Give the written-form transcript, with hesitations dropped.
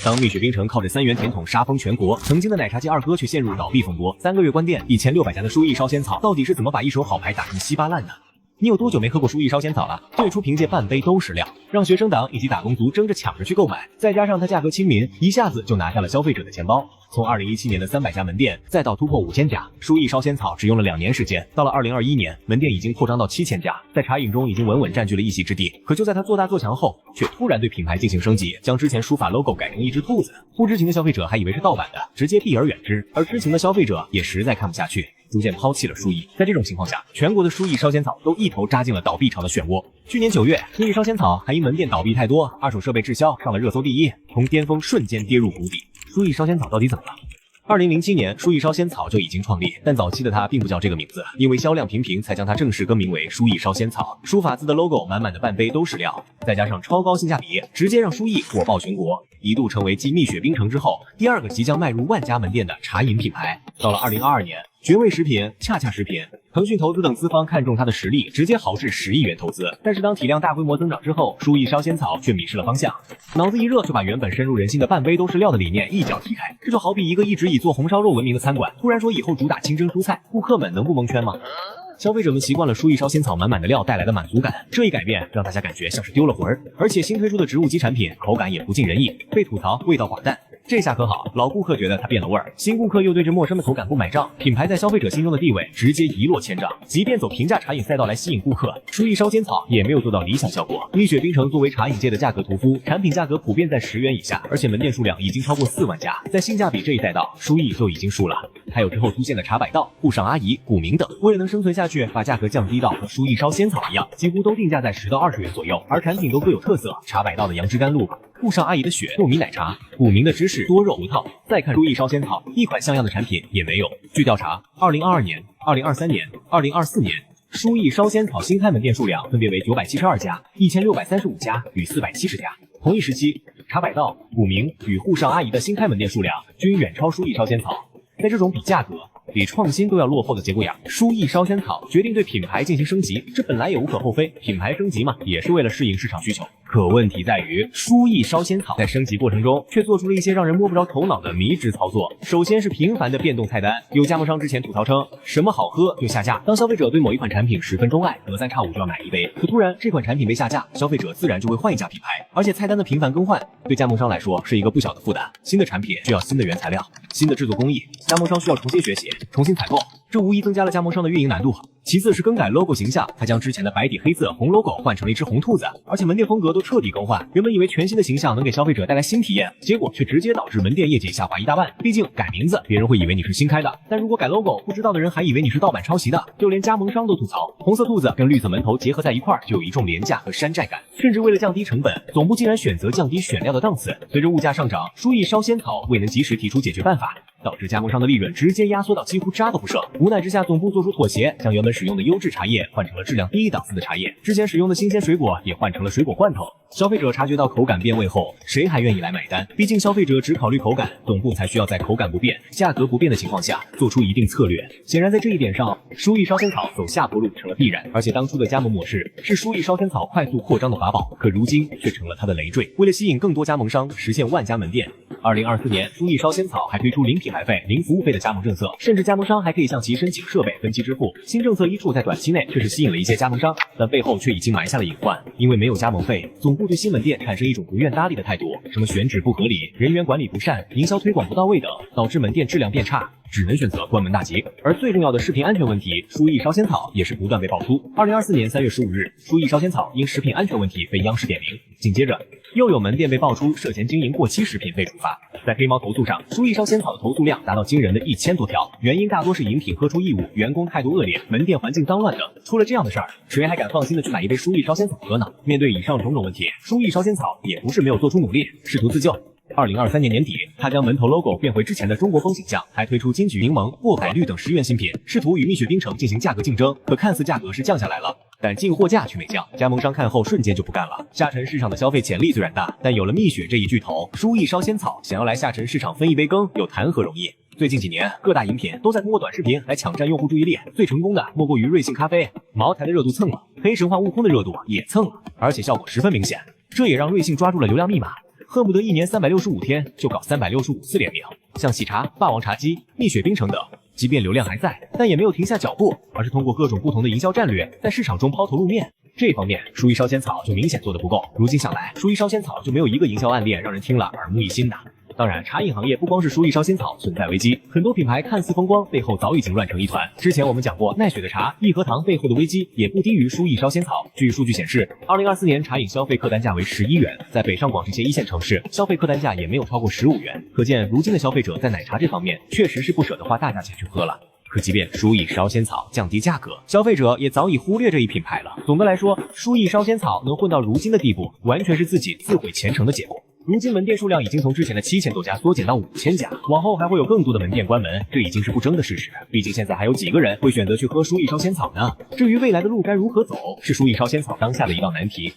當蜜雪冰城靠着3元甜筒殺瘋全國，曾經的奶茶界二哥卻陷入倒閉風波，3個月關店，1600家的書藝燒仙草到底是怎麼把一手好牌打成稀巴爛的？你有多久沒喝過書藝燒仙草了？最初憑借半杯都是料，讓學生黨以及打工族爭着搶着去購買，再加上它價格亲民，一下子就拿下了消費者的錢包。從2017年的300家门店，再到突破5000家，書藝燒仙草只用了2年時間。到了2021年，门店已經擴张到7000家，在茶飲中已經穩穩佔據了一席之地。可就在它做大做強後，卻突然對品牌進行升級，將之前書法 logo 改成一只兔子。不知情的消費者還以為是盜版的，直接避而遠之；而知情的消費者也實在看不下去，逐漸拋棄了書藝。在這種情況下，全國的書藝燒仙草都一頭扎進了倒閉潮的漩渦。去年9月，書藝燒仙草還因門店倒閉太多，二手設備滯銷上了熱搜第一，從巔峰瞬間跌入谷底。書藝燒仙草到底怎麼了？2007年，書藝燒仙草就已經創立，但早期的它並不叫這个名字，因為銷量平平，才將它正式更名為書藝燒仙草。書法字的 logo 滿滿的半杯都是料，再加上超高性價比，直接讓書藝火爆全國，一度成為繼蜜雪冰城之後第2個即將邁入萬家門店的茶飲品牌。到了2022年，絕味食品、恰恰食品、騰訊投資等資方看中它的實力，直接豪掷10億元投資。但是當體量大規模增長之後，書藝燒仙草卻迷失了方向，腦子一熱就把原本深入人心的半杯都是料的理念一腳踢開。這就好比一個一直以做紅燒肉聞名的餐館，突然說以後主打清蒸蔬菜，顧客們能不蒙圈嗎？消費者們習慣了書藝燒仙草滿滿的料帶來的滿足感，這一改變讓大家感覺像是丟了魂兒。而且新推出的植物基產品口感也不盡人意，被吐槽味道寡淡。這下可好，老顧客覺得它變了味兒，新顧客又對這陌生的口感不買賬，品牌在消費者心中的地位直接一落千丈。即便走平價茶飲賽道來吸引顧客，書藝燒仙草也沒有做到理想效果。蜜雪冰城作為茶飲界的價格屠夫，產品價格普遍在10元以下，而且門店數量已經超過4萬家，在性價比這一賽道，書藝就已經輸了。還有之後出現的茶百道、顧上阿姨、古茗等，為了能生存下去，把價格降低到和書藝燒仙草一樣，幾乎都定價在10到20元左右，而產品都各有特色。茶百道的楊枝甘露，顧上阿姨的雪糯米奶茶，古茗的芝士多肉葡萄。再看書藝燒仙草，一款像樣的產品也沒有。據調查，2022年、2023年、2024年，書藝燒仙草新開門店數量分別為972家、1635家與470家。同一時期，茶百道、古茗與顧上阿姨的新開門店數量均遠超書藝燒仙草。在這種比價格、比創新都要落後的節骨眼，書藝燒仙草決定對品牌進行升級，這本來也無可厚非，品牌升級嘛，也是為了適應市場需求。可問題在於，書藝燒仙草在升級過程中卻做出了一些讓人摸不着頭腦的迷之操作。首先是頻繁的變動菜單，有加盟商之前吐槽稱什麼好喝就下架，當消費者對某一款產品十分鍾愛，隔三差五就要買一杯，可突然這款產品被下架，消費者自然就會換一家品牌，而且菜單的頻繁更換對加盟商來說是一個不小的負擔。新的產品需要新的原材料、新的製作工藝，加盟商需要重新學習、重新採購，這無疑增加了加盟商的運營難度。其次是更改 logo 形象，他將之前的白底黑字紅 logo 換成了一隻紅兔子，而且門店風格都徹底更換。原本以為全新的形象能給消費者帶來新體驗，結果卻直接導致門店業績下滑一大半。畢竟改名字，別人會以為你是新開的，但如果改 logo，不知道的人還以為你是盜版抄襲的。就連加盟商都吐槽，紅色兔子跟綠色門頭結合在一塊兒，就有一種廉價和山寨感。甚至為了降低成本，總部竟然選擇降低選料的檔次。隨着物價上漲，書藝燒仙草未能及時提出解決辦法，導致加盟商的利潤直接壓縮到幾乎渣都不剩。無奈之下，總部做出妥協，將原本使用的優質茶葉換成了質量低檔次的茶葉，之前使用的新鮮水果也換成了水果罐頭。消費者察覺到口感變味後，誰還願意來買單？畢竟消費者只考慮口感，總部才需要在口感不變、價格不變的情況下做出一定策略。顯然在這一點上，書藝燒仙草走下坡路成了必然。而且當初的加盟模式是書藝燒仙草快速擴張的法寶，可如今卻成了它的累贅。為了吸引更多加盟商，實現萬家門店，2024年書藝燒仙草還推出零品牌費、零服務費的加盟政策，甚至加盟商還可以向其申請設備分期支付。新政策一出，在短期內確實吸引了一些加盟商，但背後卻已經埋下了隱患。因為沒有加盟費，總部對新門店產生一種不願搭理的態度，什麼選址不合理、人員管理不善、營銷推廣不到位等，導致門店質量變差，只能選擇關門大吉。而最重要的食品安全問題，書藝燒仙草也是不斷被爆出。2024年3月15日，書藝燒仙草因食品安全問題被央視點名，緊接着又有門店被爆出涉嫌經營過期食品被處罰。在黑貓投訴上，書藝燒仙草的投訴量達到驚人的1000多條，原因大多是飲品喝出異物、員工態度惡劣、門店環境髒亂等。出了這樣的事兒，誰還敢放心的去買一杯書藝燒仙草喝呢？面對以上種種問題，書藝燒仙草也不是沒有做出努力，試圖自救。2023年年底，他將門頭 logo 變回之前的中國風形象，還推出金桔檸檬、薄荷綠等10元新品，試圖與蜜雪冰城進行價格競爭。可看似價格是降下來了，但進貨價卻沒降，加盟商看後瞬間就不幹了。下沉市場的消費潛力雖然大，但有了蜜雪這一巨頭，書藝燒仙草想要來下沉市場分一杯羹，又談何容易？最近幾年，各大飲品都在通過短視頻來搶佔用戶注意力，最成功的莫過於瑞幸咖啡。茅台的熱度蹭了，黑神話悟空的熱度也蹭了，而且效果十分明顯。這也讓瑞幸抓住了流量密碼。恨不得一年365天就搞365次联名，像喜茶、霸王茶姬、蜜雪冰城等。即便流量还在，但也没有停下脚步，而是通過各种不同的营销战略，在市场中拋頭露面。這方面，書藝燒仙草就明顯做得不夠。如今想來，書藝燒仙草就沒有一個營銷案例讓人聽了耳目一新的。當然，茶飲行業不光是書藝燒仙草存在危機，很多品牌看似風光，背後早已經亂成一團。之前我們講過，奈雪的茶、益和堂背後的危機也不低於書藝燒仙草。據數據顯示，2024年茶飲消費客單價為11元，在北上廣這些一線城市，消費客單價也沒有超過15元。可見，如今的消費者在奶茶這方面確實是不捨得花大價錢去喝了。可即便書藝燒仙草降低價格，消費者也早已忽略這一品牌了。總的來說，書藝燒仙草能混到如今的地步，完全是自己自毀前程的結果。如今门店數量已經從之前的7000多家縮減到5000家，往後還會有更多的門店關門，這已經是不爭的事實。畢竟現在還有幾個人會選擇去喝書藝燒仙草呢？至於未來的路該如何走，是書藝燒仙草當下的一道難題。